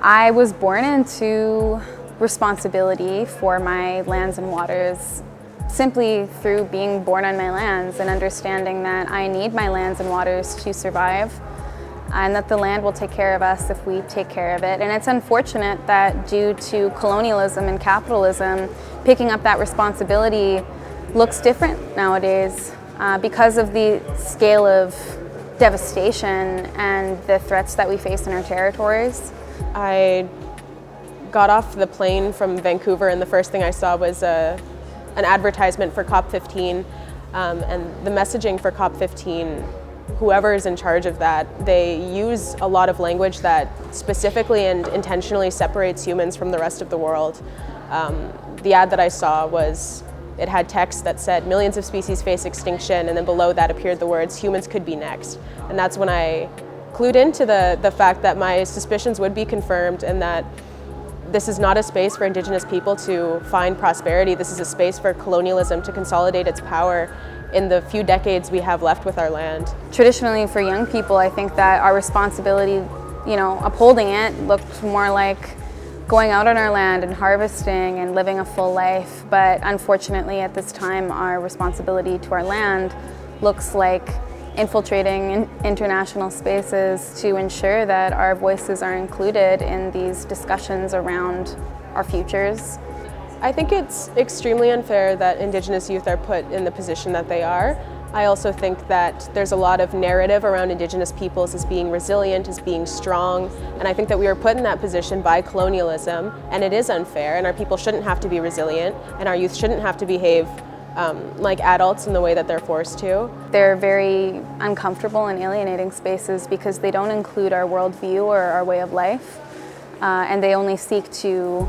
I was born into responsibility for my lands and waters simply through being born on my lands and understanding that I need my lands and waters to survive, and that the land will take care of us if we take care of it. And it's unfortunate that due to colonialism and capitalism, picking up that responsibility looks different nowadays because of the scale of devastation and the threats that we face in our territories. I got off the plane from Vancouver and the first thing I saw was an advertisement for COP15, and the messaging for COP15, whoever is in charge of that, they use a lot of language that specifically and intentionally separates humans from the rest of the world. The ad that I saw it had text that said millions of species face extinction, and then below that appeared the words humans could be next. And that's when I clued into the fact that my suspicions would be confirmed, and that this is not a space for Indigenous people to find prosperity. This is a space for colonialism to consolidate its power in the few decades we have left with our land. Traditionally, for young people, I think that our responsibility, upholding it looked more like going out on our land and harvesting and living a full life. But unfortunately, at this time, our responsibility to our land looks like infiltrating international spaces to ensure that our voices are included in these discussions around our futures. I think it's extremely unfair that Indigenous youth are put in the position that they are. I also think that there's a lot of narrative around Indigenous peoples as being resilient, as being strong, and I think that we were put in that position by colonialism, and it is unfair, and our people shouldn't have to be resilient, and our youth shouldn't have to behave like adults in the way that they're forced to. They're very uncomfortable and alienating spaces because they don't include our worldview or our way of life, and they only seek to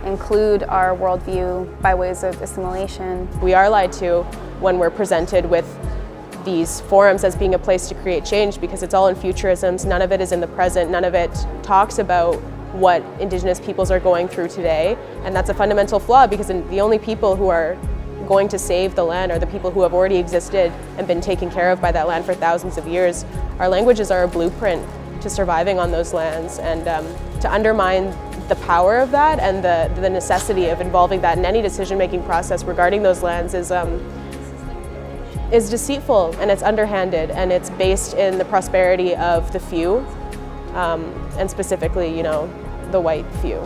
include our worldview by ways of assimilation. We are lied to when we're presented with these forums as being a place to create change, because it's all in futurisms, none of it is in the present, none of it talks about what Indigenous peoples are going through today, and that's a fundamental flaw, because the only people who are going to save the land are the people who have already existed and been taken care of by that land for thousands of years. Our languages are a blueprint to surviving on those lands, and to undermine the power of that and the necessity of involving that in any decision-making process regarding those lands is deceitful, and it's underhanded, and it's based in the prosperity of the few, and specifically, the white few.